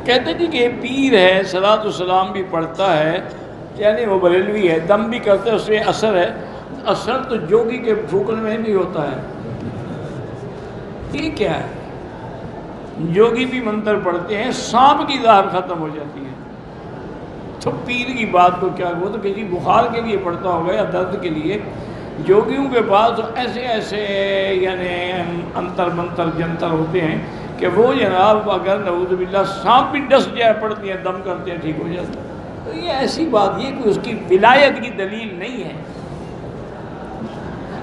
کہتے جی کہ یہ پیر ہے، صلاۃ السلام بھی پڑھتا ہے، یعنی وہ بریلوی ہے، دم بھی کرتا ہے، اس میں اثر ہے۔ اثر تو جوگی کے پھونکنے میں بھی ہوتا ہے۔ یہ کیا ہے؟ جوگی بھی منتر پڑھتے ہیں، سانپ کی زہر ختم ہو جاتی ہے، تو پیر کی بات کو کیا؟ وہ تو کسی بخار کے لیے پڑھتا ہوگا یا درد کے لیے۔ جوگیوں کے پاس تو ایسے ایسے یعنی انتر منتر جنتر ہوتے ہیں کہ وہ جناب اگر نعوذ باللہ سانپ بھی ڈس جائے پڑھتے ہیں، دم کرتے ہیں، ٹھیک ہو جاتا ہے۔ تو یہ ایسی بات، یہ کوئی اس کی ولایت کی دلیل نہیں ہے۔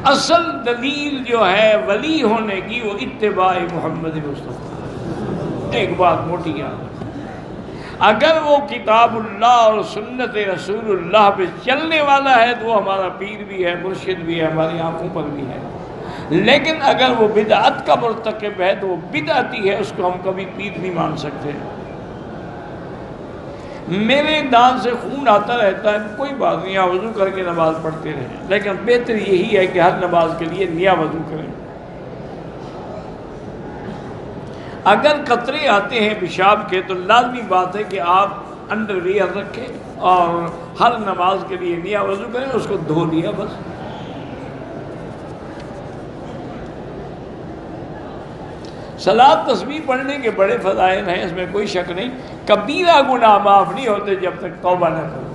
اصل دلیل جو ہے ولی ہونے کی وہ اتباع محمد مصطفیٰ۔ ایک بات موٹی یاد، اگر وہ کتاب اللہ اور سنت رسول اللہ پہ چلنے والا ہے تو وہ ہمارا پیر بھی ہے، مرشد بھی ہے، ہماری آنکھوں پر بھی ہے۔ لیکن اگر وہ بدعت کا مرتکب ہے تو وہ بدعتی ہے، اس کو ہم کبھی پیر نہیں مان سکتے۔ میرے دانت سے خون آتا رہتا ہے، کوئی بات نہیں، آپ وضو کر کے نماز پڑھتے رہیں، لیکن بہتر یہی ہے کہ ہر نماز کے لیے نیا وضو کریں۔ اگر قطرے آتے ہیں پیشاب کے تو لازمی بات ہے کہ آپ انڈر ویئر رکھیں اور ہر نماز کے لیے نیا وضو کریں، اس کو دھو لیا بس۔ صلاۃ تسبیح پڑھنے کے بڑے فضائل ہیں، اس میں کوئی شک نہیں۔ کبیرہ گناہ معاف نہیں ہوتے جب تک توبہ نہ کرو۔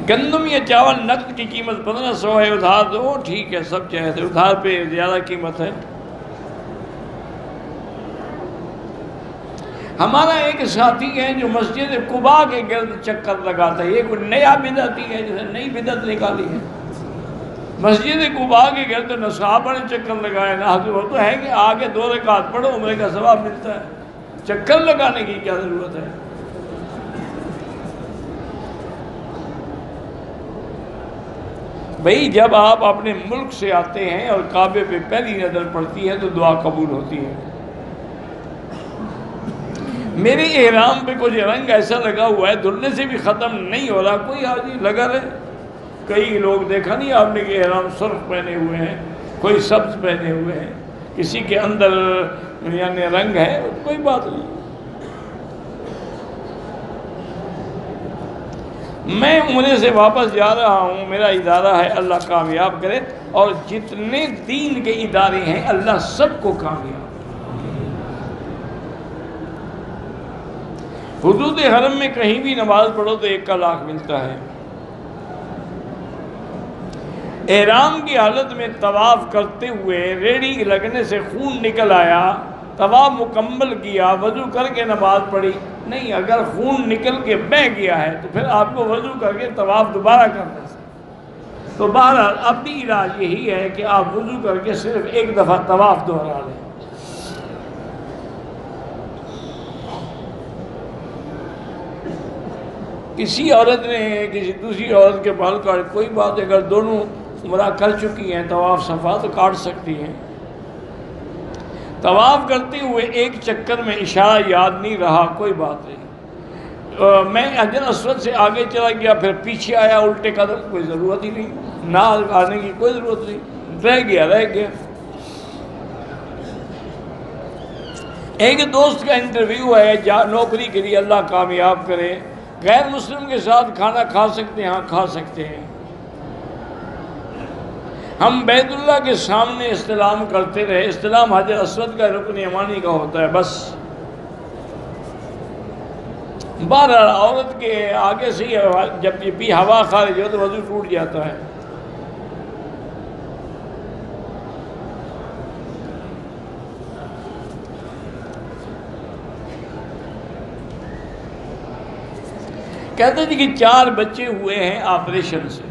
گندم یا چاول نقد کی قیمت 1500 ہے، ادھار دو، ٹھیک ہے، سب چاہتے ہیں، ادھار پہ زیادہ قیمت ہے۔ ہمارا ایک ساتھی ہے جو مسجد قباء کے گرد چکر لگاتا ہے، یہ کوئی نیا بدعتی ہے جیسے نئی بدعت نکالی ہے۔ مسجد قباء کے گرد تو صحابہ نے چکر لگائے نا، وہ تو ہے کہ آگے 2 رکعت پڑھو، عمرے کا ثواب ملتا ہے، چکر لگانے کی کیا ضرورت ہے؟ بھئی جب آپ اپنے ملک سے آتے ہیں اور کعبے پہ پہلی نظر پڑتی ہے تو دعا قبول ہوتی ہے۔ میرے احرام پہ کچھ رنگ ایسا لگا ہوا ہے، دھلنے سے بھی ختم نہیں ہو رہا، کوئی حرج نہیں، لگا رہے۔ کئی لوگ دیکھا نہیں آپ نے کہ احرام سرخ پہنے ہوئے ہیں، کوئی سبز پہنے ہوئے ہیں، کسی کے اندر یعنی رنگ ہے، کوئی بات نہیں۔ میں عمرے سے واپس جا رہا ہوں، میرا ادارہ ہے، اللہ کامیاب کرے، اور جتنے دین کے ادارے ہیں اللہ سب کو کامیاب۔ حدود حرم میں کہیں بھی نماز پڑھو تو 1 کا لاکھ ملتا ہے۔ احرام کی حالت میں طواف کرتے ہوئے ریڑھی لگنے سے خون نکل آیا، طواف مکمل کیا، وضو کر کے نماز پڑھی، نہیں، اگر خون نکل کے بہہ گیا ہے تو پھر آپ کو وضو کر کے طواف دوبارہ کرنا ہے۔ تو بہرحال اب بھی علاج یہی ہے کہ آپ وضو کر کے صرف 1 دفعہ طواف دہرا لیں۔ کسی عورت نے کسی دوسری عورت کے بال کاٹ، کوئی بات، اگر دونوں عمرہ کر چکی ہیں طواف صفا تو کاٹ سکتی ہیں۔ طواف کرتے ہوئے ایک چکر میں اشارہ یاد نہیں رہا، کوئی بات نہیں، میں حجر اسود سے آگے چلا گیا، پھر پیچھے آیا الٹے قدم، کوئی ضرورت ہی نہیں، نہ آنے کی کوئی ضرورت نہیں، رہ گیا۔ ایک دوست کا انٹرویو ہے نوکری کے لیے، اللہ کامیاب کرے، غیر مسلم کے ساتھ کھانا کھا سکتے ہیں؟ ہاں کھا سکتے ہیں۔ ہم بیت اللہ کے سامنے استلام کرتے رہے، استلام حجر اسود کا رکن یمانی کا ہوتا ہے بس۔ بہرحال عورت کے آگے سے ہی جب بھی ہوا خارج ہو تو وضو ٹوٹ جاتا ہے۔ کہتے ہیں کہ 4 بچے ہوئے ہیں آپریشن سے،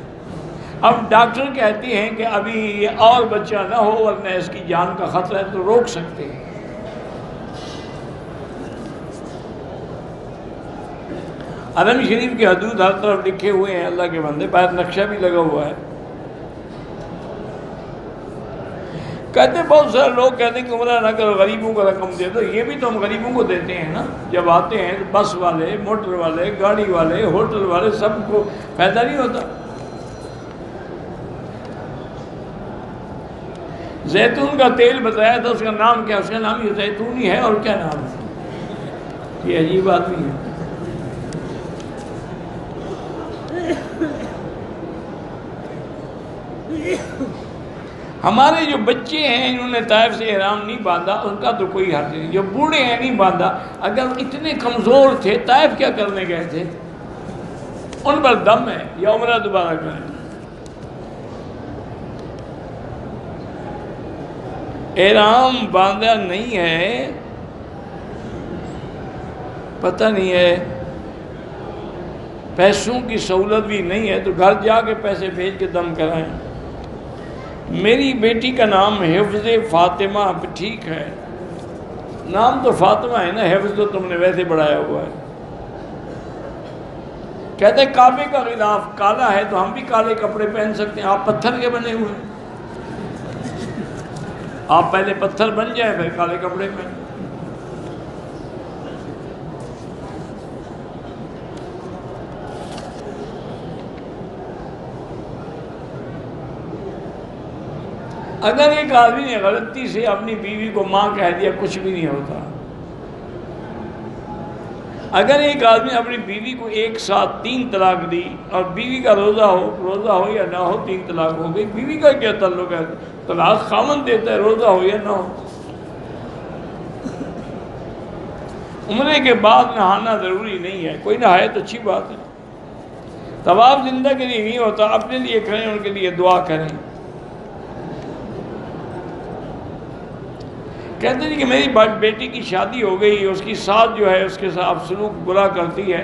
اب ڈاکٹر کہتے ہیں کہ ابھی یہ اور بچہ نہ ہو ورنہ اس کی جان کا خطرہ ہے، تو روک سکتے ہیں۔ حرم شریف کی حدود ہر طرف لکھے ہوئے ہیں، اللہ کے بندے، باہر نقشہ بھی لگا ہوا ہے۔ کہتے ہیں بہت سارے لوگ کہتے ہیں کہ عمرہ نہ کرو، غریبوں کو رقم دے دو، یہ بھی تو ہم غریبوں کو دیتے ہیں نا، جب آتے ہیں بس والے، موٹر والے، گاڑی والے، ہوٹل والے، سب کو فائدہ نہیں ہوتا؟ زیتون کا تیل بتایا تھا، اس کا نام کیا؟ اس کا نام یہ زیتون ہی ہے، اور کیا نام ہے؟ یہ عجیب آدمی ہے۔ ہمارے جو بچے ہیں انہوں نے طائف سے احرام نہیں باندھا، ان کا تو کوئی حرج نہیں۔ جو بوڑھے ہیں نہیں باندھا، اگر اتنے کمزور تھے طائف کیا کرنے گئے تھے؟ ان پر دم ہے، یا عمرہ دوبارہ کریں۔ احرام باندھا نہیں ہے، پتہ نہیں ہے، پیسوں کی سہولت بھی نہیں ہے، تو گھر جا کے پیسے بھیج کے دم کرائیں۔ میری بیٹی کا نام حفظ فاطمہ، ٹھیک ہے، نام تو فاطمہ ہے نا، حفظ تو تم نے ویسے بڑھایا ہوا ہے۔ کہتے ہیں کعبے کا غلاف کالا ہے تو ہم بھی کالے کپڑے پہن سکتے ہیں، آپ پتھر کے بنے ہوئے ہیں، آپ پہلے پتھر بن جائیں پھر کالے کپڑے پہن۔ اگر ایک آدمی نے غلطی سے اپنی بیوی کو ماں کہہ دیا، کچھ بھی نہیں ہوتا۔ اگر ایک آدمی اپنی بیوی کو ایک ساتھ 3 طلاق دی، اور بیوی کا روزہ ہو یا نہ ہو 3 طلاق ہو گئی، بیوی کا کیا تعلق ہے؟ طلاق خاوند دیتا ہے، روزہ ہو یا نہ ہو۔ عمرے کے بعد نہانا ضروری نہیں ہے، کوئی نہائے تو اچھی بات ہے۔ طواف زندہ کے لیے نہیں ہوتا، اپنے لیے کریں، ان کے لیے دعا کریں۔ کہتے ہیں کہ میری بیٹی کی شادی ہو گئی، اس کی ساس جو ہے اس کے ساتھ سلوک برا کرتی ہے،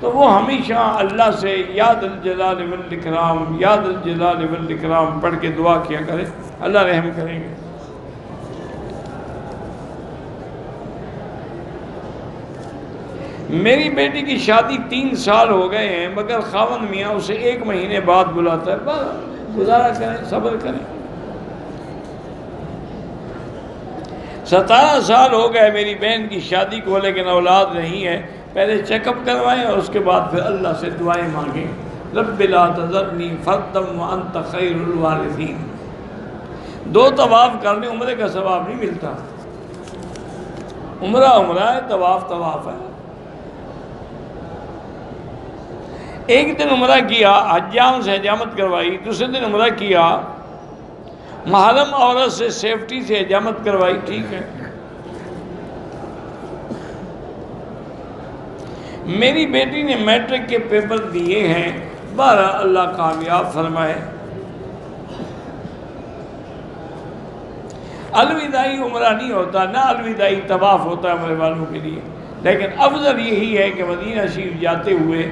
تو وہ ہمیشہ اللہ سے یا ذا الجلال والاکرام، یا ذا الجلال والاکرام پڑھ کے دعا کیا کرے، اللہ رحم کریں گے۔ میری بیٹی کی شادی 3 سال ہو گئے ہیں، مگر خاوند میاں اسے 1 مہینے بعد بلاتا ہے، بس گزارا کریں، صبر کریں۔ 17 سال ہو گئے میری بہن کی شادی کو، لیکن اولاد نہیں ہے، پہلے چیک اپ کروائیں اور اس کے بعد پھر اللہ سے دعائیں مانگیں، رب لا تذرنی فردا وانت خیر الوارثین۔ 2 طواف کرنے عمرے کا ثواب نہیں ملتا، عمرہ ہے، طواف ہے۔ ایک دن عمرہ کیا، حجام سے حجامت کروائی، دوسرے دن عمرہ کیا، محرم عورت سے سیفٹی سے حجامت کروائی، ٹھیک ہے۔ میری بیٹی نے میٹرک کے پیپر دیے ہیں، 12 اللہ کامیاب فرمائے۔ الوداعی عمرہ نہیں ہوتا، نہ الوداعی طواف ہوتا ہے عمرے والوں کے لیے، لیکن افضل یہی ہے کہ مدینہ شریف جاتے ہوئے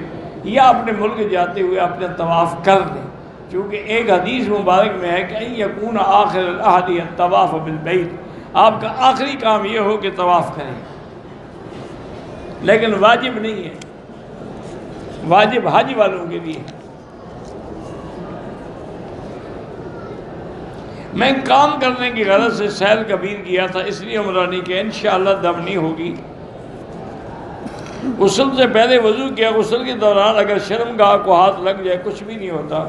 یا اپنے ملک جاتے ہوئے اپنا طواف کر دیں، کیونکہ ایک حدیث مبارک میں ہے کہ ان یکون آخر العہد الطواف بالبیت، آپ کا آخری کام یہ ہو کہ طواف کریں، لیکن واجب نہیں ہے، واجب حج والوں کے لیے۔ میں کام کرنے کی غرض سے سیل کبیر کیا تھا، اس لیے عمرہ نہیں کیا، انشاءاللہ دم نہیں ہوگی۔ غسل سے پہلے وضو کیا، غسل کے دوران اگر شرمگاہ کو ہاتھ لگ جائے کچھ بھی نہیں ہوتا۔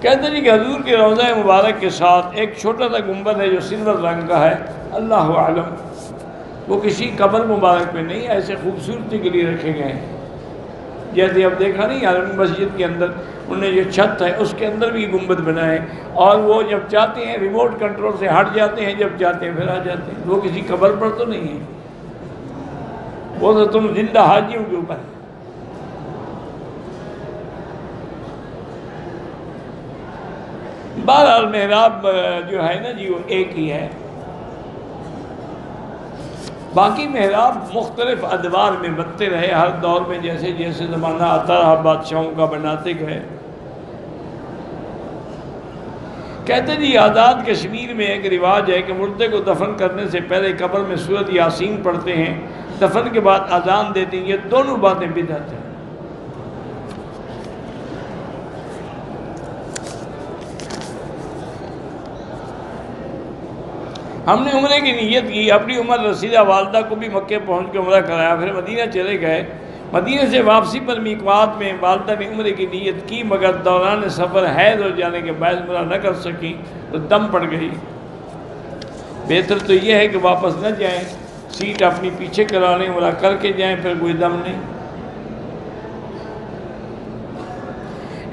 کہتے ہیں کہ حضور کے روضہ مبارک کے ساتھ ایک چھوٹا سا گنبد ہے جو سلور رنگ کا ہے، اللہ عالم وہ کسی قبر مبارک میں نہیں، ایسے خوبصورتی کے لیے رکھے گئے ہیں۔ جیسے اب دیکھا نہیں عالمی مسجد کے اندر انہوں نے جو چھت ہے اس کے اندر بھی گنبد بنائے، اور وہ جب چاہتے ہیں ریموٹ کنٹرول سے ہٹ جاتے ہیں، جب چاہتے ہیں پھر آ جاتے ہیں۔ وہ کسی قبر پر تو نہیں ہے، وہ تو تم زندہ حاجیوں کے اوپر ہے۔ بہرحال محراب جو ہے نا جی وہ ایک ہی ہے، باقی محراب مختلف ادوار میں بنتے رہے، ہر دور میں جیسے جیسے زمانہ آتا رہا بادشاہوں کا بناتے گئے۔ کہتے جی آزاد کشمیر میں ایک رواج ہے کہ مردے کو دفن کرنے سے پہلے قبر میں سورۃ یاسین پڑھتے ہیں، دفن کے بعد اذان دیتے ہیں، یہ دونوں باتیں بدعت ہیں۔ ہم نے عمرے کی نیت کی، اپنی عمر رسیدہ والدہ کو بھی مکے پہنچ کے عمرہ کرایا، پھر مدینہ چلے گئے، مدینے سے واپسی پر میقات میں والدہ نے عمرے کی نیت کی، مگر دوران سفر حیض ہو جانے کے باعث عمرہ نہ کر سکیں تو دم پڑ گئی۔ بہتر تو یہ ہے کہ واپس نہ جائیں، سیٹ اپنی پیچھے کرا لیں، عمرہ کر کے جائیں، پھر کوئی دم نہیں۔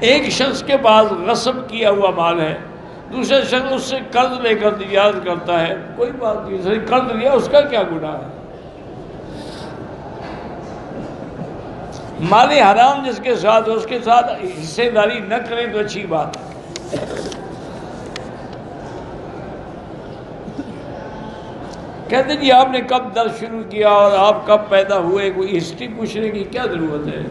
ایک شخص کے پاس غصب کیا ہوا مال ہے، دوسرے شخص اس سے قرض لے کر تجارت کرتا ہے، کوئی بات نہیں، صحیح قرض لیا، اس کا کیا گناہ ہے؟ مال حرام جس کے ساتھ اس کے ساتھ حصے داری نہ کریں تو اچھی بات ہے۔ کہتے جی آپ نے کب درس شروع کیا اور آپ کب پیدا ہوئے، کوئی ہسٹری پوچھنے کی کیا ضرورت ہے؟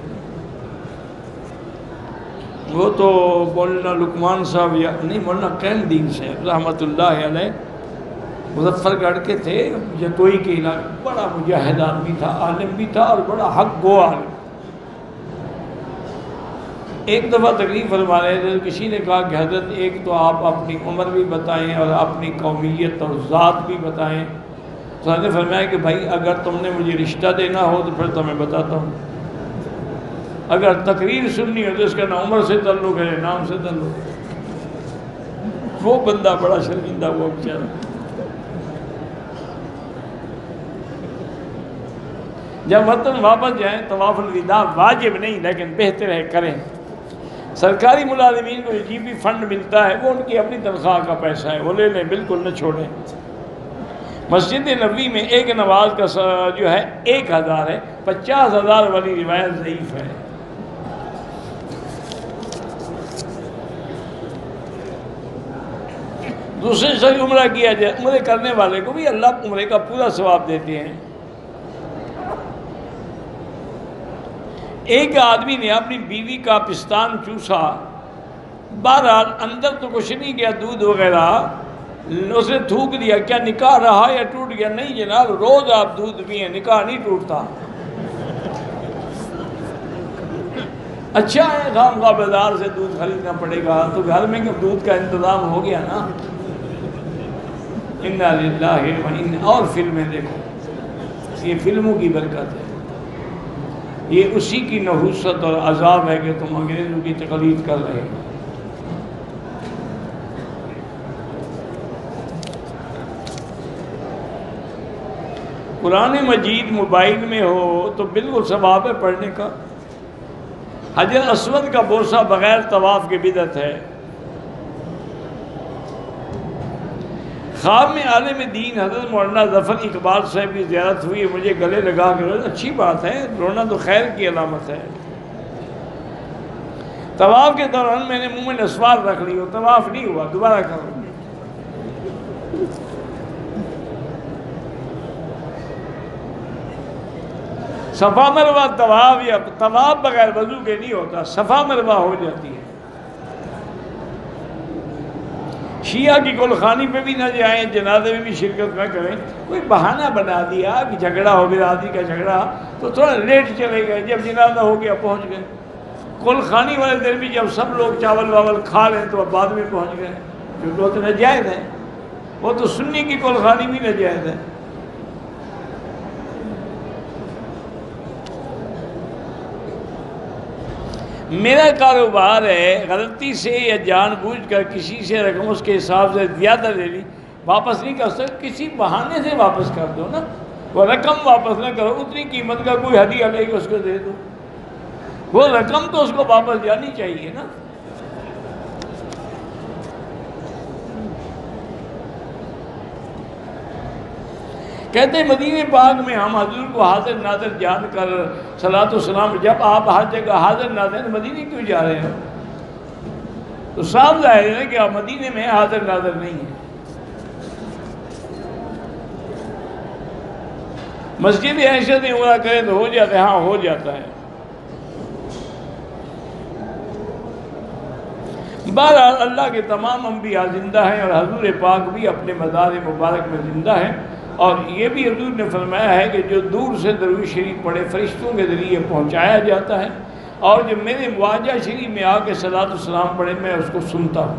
وہ تو مولانا لقمان صاحب یا نہیں مولانا قیم دین صاحب رحمۃ اللہ علیہ مظفر گڑھ کے تھے، جتوئی کے علاقے، بڑا مجاہد آدمی تھا، عالم بھی تھا اور بڑا حق گو عالم۔ ایک دفعہ تقریر فرما رہے تھے، کسی نے کہا کہ حضرت ایک تو آپ اپنی عمر بھی بتائیں اور اپنی قومیت اور ذات بھی بتائیں۔ تو حضرت نے فرمایا کہ بھائی اگر تم نے مجھے رشتہ دینا ہو تو پھر تو میں بتاتا ہوں، اگر تقریر سننی ہو تو اس کا نہ عمر سے تعلق ہے نہ نام سے تعلق ہے۔ وہ بندہ بڑا شرمندہ ہوا بیچارہ۔ جب وطن واپس جائیں طواف الوداع واجب نہیں لیکن بہتر ہے کریں۔ سرکاری ملازمین کو جی پی فنڈ ملتا ہے، وہ ان کی اپنی تنخواہ کا پیسہ ہے، وہ لے لیں، بالکل نہ چھوڑیں۔ مسجد نبوی میں ایک نماز کا جو ہے 1000 ہے، 50,000 والی روایت ضعیف ہے۔ دوسرے سے عمرہ کیا جائے، عمرے کرنے والے کو بھی اللہ عمرے کا پورا ثواب دیتے ہیں۔ ایک آدمی نے اپنی بیوی کا پستان چوسا، بہرحال اندر تو کچھ نہیں گیا، دودھ وغیرہ، اس نے تھوک دیا، کیا نکاح رہا یا ٹوٹ گیا؟ نہیں جناب، روز آپ دودھ پئیں، نکاح نہیں ٹوٹتا۔ اچھا ہے خواہ بازار سے دودھ خریدنا پڑے گا، تو گھر میں دودھ کا انتظام ہو گیا نا۔ انا للہ و انا، اور فلمیں دیکھو، یہ فلموں کی برکت ہے، یہ اسی کی نحوست اور عذاب ہے کہ تم انگریزوں کی تقلید کر رہے ہو۔ قرآن مجید موبائل میں ہو تو بالکل ثواب ہے پڑھنے کا۔ حجر اسود کا بوسہ بغیر طواف کی بدعت ہے۔ خواب میں عالم دین حضرت مولانا ظفر اقبال صاحب کی زیارت ہوئی، مجھے گلے لگا کے رونا، اچھی بات ہے، رونا تو خیر کی علامت ہے۔ طواف کے دوران میں نے منہ میں نسوار رکھ لی، طواف نہیں ہوا، دوبارہ کروں۔ صفا مروہ طواف یا طواف بغیر وضو کے نہیں ہوتا، صفا مروہ ہو جاتی ہے۔ شیعہ کی گلخانی پہ بھی نہ جائیں، جنازے میں بھی شرکت نہ کریں۔ کوئی بہانہ بنا دیا کہ جھگڑا ہو، برادری کا جھگڑا، تو تھوڑا لیٹ چلے گئے، جب جنازہ ہو گیا پہنچ گئے۔ گلخانی والے دن بھی جب سب لوگ چاول واول کھا لیں تو اب بعد میں پہنچ گئے، کیونکہ وہ تو ناجائز ہے، وہ تو سنی کی گلخانی بھی ناجائز ہے۔ میرا کاروبار ہے، غلطی سے یا جان بوجھ کر کسی سے رقم اس کے حساب سے زیادہ لے لی، واپس نہیں کر سکتے، کسی بہانے سے واپس کر دو نا، وہ رقم واپس نہ کرو، اتنی قیمت کا کوئی ہدیہ لے کے اس کو دے دو، وہ رقم تو اس کو واپس جانی چاہیے نا۔ کہتے ہیں مدینہ پاک میں ہم حضور کو حاضر ناظر جان کر صلاۃ و سلام، جب آپ ہر جگہ حاضر ناظر ہیں، مدینہ کیوں جا رہے ہیں؟ تو صاف ظاہر ہے کہ آپ مدینہ میں حاضر ناظر نہیں ہیں۔ مسجد عائشہ سے عمرہ کریں تو ہو جاتا ہے، ہاں ہو جاتا ہے۔ بہرحال اللہ کے تمام انبیاء زندہ ہیں اور حضور پاک بھی اپنے مزار مبارک میں زندہ ہیں، اور یہ بھی حضور نے فرمایا ہے کہ جو دور سے درود شریف پڑھے فرشتوں کے ذریعے پہنچایا جاتا ہے، اور جو میرے مواجہ شریف میں آ کے صلاۃ السلام پڑھے میں اس کو سنتا ہوں۔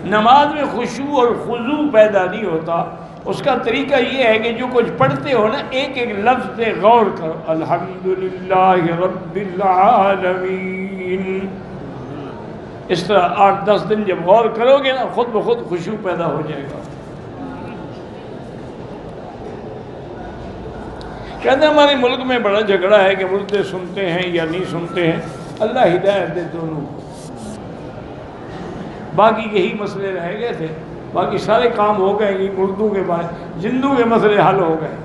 نماز میں خشوع اور خضوع پیدا نہیں ہوتا اس کا طریقہ یہ ہے کہ جو کچھ پڑھتے ہو نا ایک ایک لفظ پہ غور کرو. الحمدللہ رب العالمین. اس طرح 8-10 دن جب غور کرو گے نا خود بخود خشوع پیدا ہو جائے گا. کہتے ہیں ہمارے ملک میں بڑا جھگڑا ہے کہ مردے سنتے ہیں یا نہیں سنتے ہیں. اللہ ہدایت دے دونوں. باقی یہی مسئلے رہ گئے تھے، باقی سارے کام ہو گئے. یہ مردوں کے بعد زندوں کے مسئلے حل ہو گئے.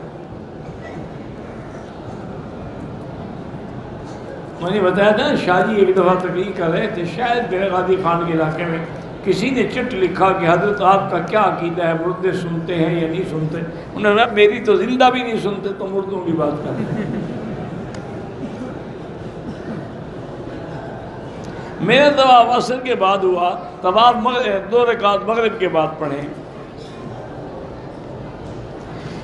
میں نے بتایا تھا شاہ جی ایک دفعہ تقریر کر رہے تھے شاید بیر غازی خان کے علاقے میں. کسی نے چٹ لکھا کہ حضرت آپ کا کیا عقیدہ ہے، مردے سنتے ہیں یا نہیں سنتے؟ انہوں نے کہا میری تو زندہ بھی نہیں سنتے تو مردوں کی بات کر رہے ہیں. میرا طواف عصر کے بعد ہوا، طواف 2 رکعت مغرب کے بعد پڑھیں.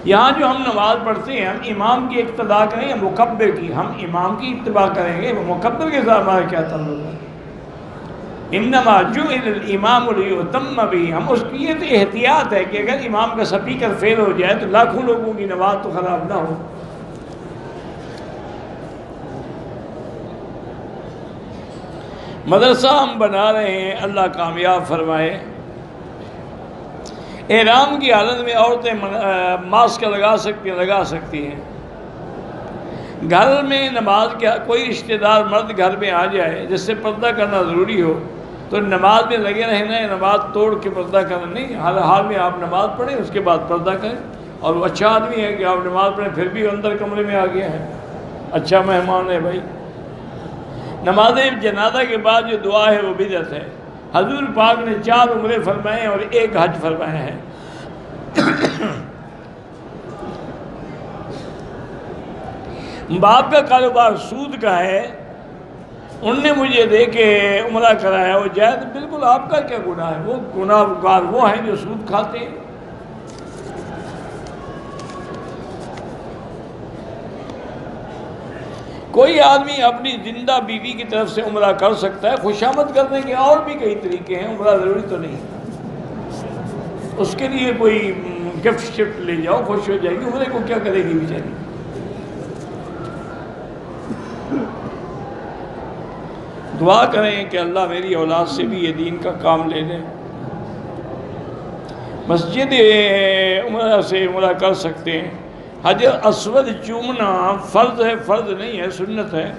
یہاں جو ہم نماز پڑھتے ہیں ہم امام کی اقتداء کریں یا مکبر کی؟ ہم امام کی اتباع کریں گے. مکبر کے ساتھ ہمارا کیا تعلق ہے؟ انما جعل الامام لیؤتم بہ. ہم اس کی یہ تو احتیاط ہے کہ اگر امام کا سپیکر فیل ہو جائے تو لاکھوں لوگوں کی نماز تو خراب نہ ہو. مدرسہ ہم بنا رہے ہیں، اللہ کامیاب فرمائے. احرام کی حالت میں عورتیں ماسک لگا سکتی ہیں. گھر میں نماز کے کوئی رشتہ دار مرد گھر میں آ جائے جس سے پردہ کرنا ضروری ہو تو نماز میں لگے رہنا ہے. نماز توڑ کے پردہ کرنا نہیں. ہر حال میں آپ نماز پڑھیں اس کے بعد پردہ کریں. اور وہ اچھا آدمی ہے کہ آپ نماز پڑھیں پھر بھی اندر کمرے میں آ گیا ہے، اچھا مہمان ہے بھائی. نماز جنازہ کے بعد جو دعا ہے وہ بدعت ہے. حضور پاک نے 4 عمرے فرمائے ہیں اور 1 حج فرمایا ہے. باپ کا کاروبار سود کا ہے، ان نے مجھے دے کے عمرہ کرایا، وہ جائز بالکل. آپ کا کیا گناہ ہے؟ وہ گناہ گار وہ ہیں جو سود کھاتے ہیں. کوئی آدمی اپنی زندہ بیوی کی طرف سے عمرہ کر سکتا ہے. خوشامد کرنے کے اور بھی کئی طریقے ہیں، عمرہ ضروری تو نہیں. اس کے لیے کوئی گفٹ شفٹ لے جاؤ، خوش ہو جائے گی. عمرے کو کیا کرے گی بیچاری؟ دعا کریں کہ اللہ میری اولاد سے بھی یہ دین کا کام لے لے. مسجد عمرہ سے عمرہ کر سکتے ہیں. حجر اسود چومنا فرض ہے، فرض نہیں ہے، سنت ہے.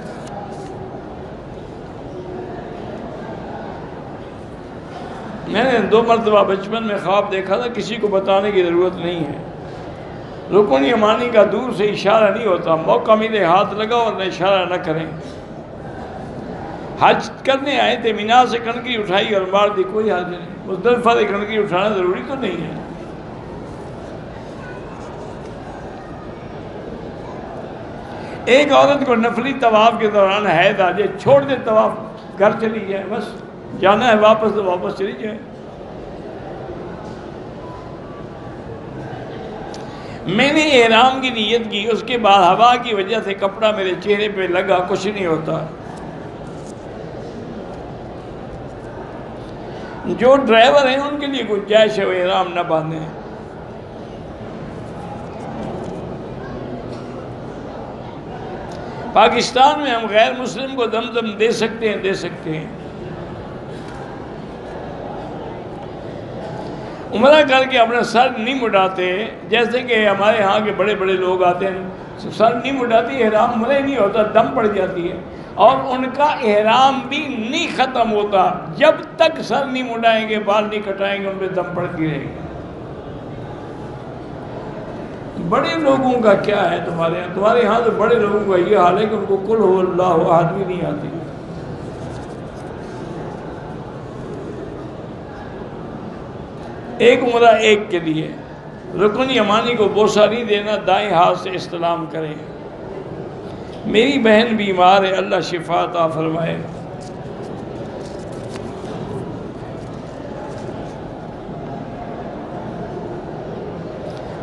میں نے 2 مرتبہ بچپن میں خواب دیکھا تھا، کسی کو بتانے کی ضرورت نہیں ہے. رکن یمانی کا دور سے اشارہ نہیں ہوتا، موقع ملے ہاتھ لگاؤ اور اشارہ نہ کریں. حج کرنے آئے تھے، مینا سے کنکری اٹھائی اور مار دی، کوئی حج نہیں. مزدلفہ سے کنکری اٹھانا ضروری تو نہیں ہے. ایک عورت کو نفلی طواف کے دوران حیض آ جائے، چھوڑ دے طواف، گھر چلی جائے. بس جانا ہے واپس تو واپس چلی جائے. میں نے احرام کی نیت کی، اس کے بعد ہوا کی وجہ سے کپڑا میرے چہرے پہ لگا، کچھ نہیں ہوتا. جو ڈرائیور ہیں ان کے لیے گنجائش ہے وہ احرام نہ باندھیں. پاکستان میں ہم غیر مسلم کو زمزم دے سکتے ہیں. عمرہ کر کے اپنا سر نہیں مڈاتے، جیسے کہ ہمارے ہاں کے بڑے بڑے لوگ آتے ہیں سر نہیں مڈاتے، احرام عمرہ نہیں ہوتا، دم پڑ جاتی ہے. اور ان کا احرام بھی نہیں ختم ہوتا جب تک سر نہیں مڈائیں گے، بال نہیں کٹائیں گے، ان پہ دم پڑتی رہے گی. بڑے لوگوں کا کیا ہے تمہارے یہاں تو بڑے لوگوں کا یہ حال ہے کہ ان کو قل هو اللہ احد بھی نہیں آتی. ایک عمرہ ایک کے لیے. رکن یمانی کو بوسہ نہیں دینا، دائیں ہاتھ سے استلام کریں. میری بہن بیمار ہے، اللہ شفا عطا فرمائے.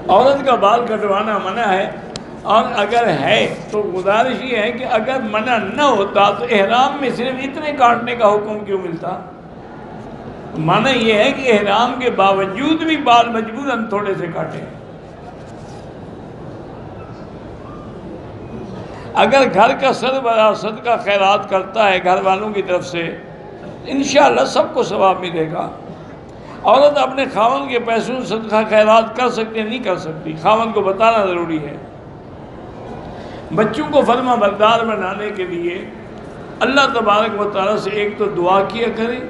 عورت کا بال کٹوانا منع ہے، اور اگر ہے تو گزارش یہ ہے کہ اگر منع نہ ہوتا تو احرام میں صرف اتنے کاٹنے کا حکم کیوں ملتا؟ منع یہ ہے کہ احرام کے باوجود بھی بال مجبوراً تھوڑے سے کاٹیں. اگر گھر کا سربراہ صدقہ خیرات کرتا ہے گھر والوں کی طرف سے، انشاءاللہ سب کو ثواب ملے گا۔ عورت اپنے خاوند کے پیسوں سے صدقہ خیرات کر سکتی ہے؟ نہیں کر سکتی، خاوند کو بتانا ضروری ہے۔ بچوں کو فرما بردار بنانے کے لیے اللہ تبارک و تعالیٰ سے ایک تو دعا کیا کریں،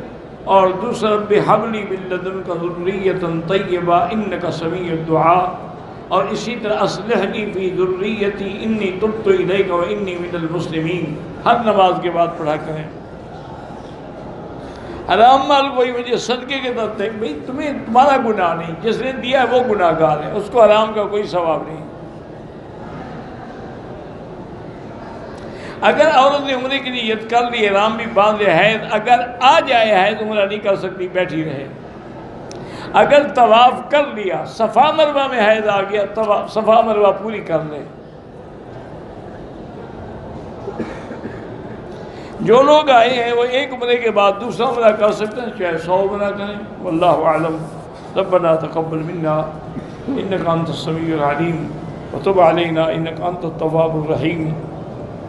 اور دوسرا رب ھب لی من لدنک ذریۃ طیبہ انک سمیع الدعاء، اور اسی طرح اصلح لی فی ذریتی انی تبت الیک و انی من المسلمین ہر نماز کے بعد پڑھا کریں۔ حرام مال کوئی مجھے صدقے کے طرف دیکھ، بھئی تمہارا گناہ نہیں، جس نے دیا ہے وہ گناہ گار ہے، اس کو حرام کا کوئی ثواب نہیں۔ اگر عورت نے عمرے کی نیت کر لی، احرام بھی باندھ لیا، حیض اگر آ جائے حیض عمرہ نہیں کر سکتی، بیٹھی رہے۔ اگر طواف کر لیا، صفا مروہ میں حیض آ گیا، صفا مروہ پوری کر لے۔ جو لوگ آئے ہیں وہ ایک عمرے کے بعد دوسرا عمرہ کر سکتے ہیں، چاہے 100 عمرہ کریں، واللہ اعلم۔ ربنا تقبل منا انک انت السمیع العلیم وتب علینا انک انت التواب الرحیم۔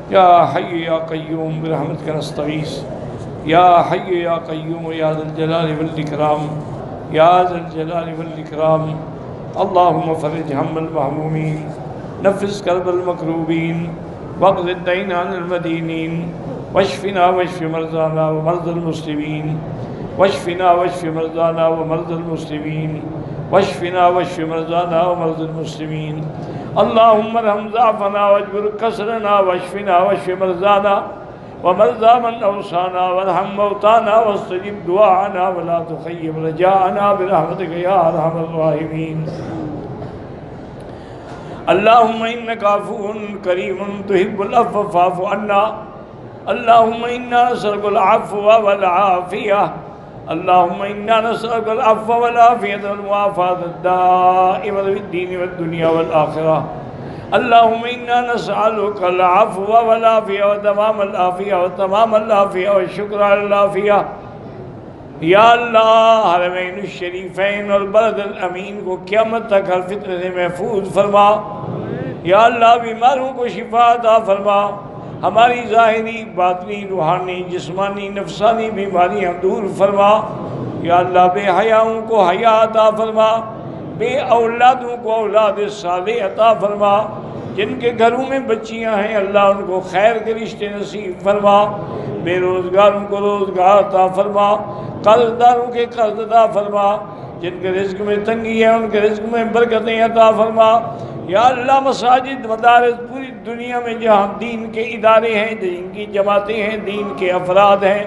یا حی یا قیوم برحمتک نستغیث، یا حی یا قیوم یا ذا الجلال والاکرام، یا ذا الجلال والاکرام۔ اللہم فرج ہم المہمومین، نفس کرب المکروبین، واقض الدین عن المدینین، واشفنا واشف مرضانا ومرضى المسلمین، واشفنا واشف مرضانا ومرضى المسلمین، واشفنا واشف مرضانا ومرضى المسلمین۔ اللہم ارحم ضعفنا واجبر کسرنا، واشفنا واشف مرضانا ومرضى من اوصانا، وارحم موتانا واستجب دعاءنا ولا تخيب رجاءنا برحمتك يا ارحم الراحمین۔ اللہم انک عفو کریم تحب العفو فاعف عنا، اللہم انا نسألک العفو والعافیہ، اللہم انا نسألک العفو والعافیہ والمعافاة الدائمة فی الدین والدنیا والآخرہ، اللہم انا نسألک العفو والعافیہ وتمام العافیہ وتمام العافیہ والشکر علی العافیہ۔ یا اللہ حرمین الشریفین اور بلد الامین کو قیامت تک ہر فتنہ سے محفوظ فرما۔ یا اللہ بیماروں کو شفا عطا فرما، ہماری ظاہری باطنی روحانی جسمانی نفسانی بیماریاں دور فرما۔ یا اللہ بے حیاؤں کو حیا عطا فرما، بے اولادوں کو اولاد صالح عطا فرما، جن کے گھروں میں بچیاں ہیں اللہ ان کو خیر کے رشتے نصیب فرما، بے روزگاروں کو روزگار عطا فرما، قرض داروں کے قرض عطا فرما، جن کے رزق میں تنگی ہے ان کے رزق میں برکتیں عطا فرما۔ یا اللہ مساجد مدارس پوری دنیا میں جہاں دین کے ادارے ہیں، دین کی جماعتیں ہیں، دین کے افراد ہیں،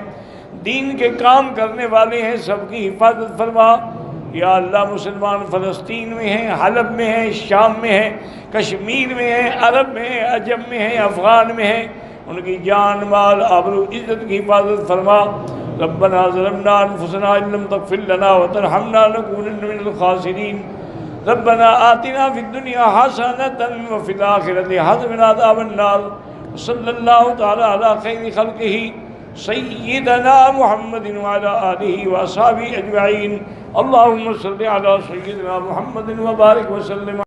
دین کے کام کرنے والے ہیں، سب کی حفاظت فرما۔ یا اللہ مسلمان فلسطین میں ہیں، حلب میں ہیں، شام میں ہیں، کشمیر میں ہیں، عرب میں ہیں، عجم میں ہیں، افغان میں ہیں، ان کی جان مال آبرو عزت کی حفاظت فرما۔ ربنا ظلمنا انفسنا ان لم تغفر لنا وترحمنا لنكونن من الخاسرین۔ ربنا آتنا فی الدنیا حسنۃ وفی الآخرۃ حسنۃ وقنا عذاب النار۔ صلی اللہ تعالی علی خیر خلقہ سیدنا محمد وعلی آلہ واصحابہ اجمعین۔ اللہم صل علی سیدنا محمد وبارک وسلم۔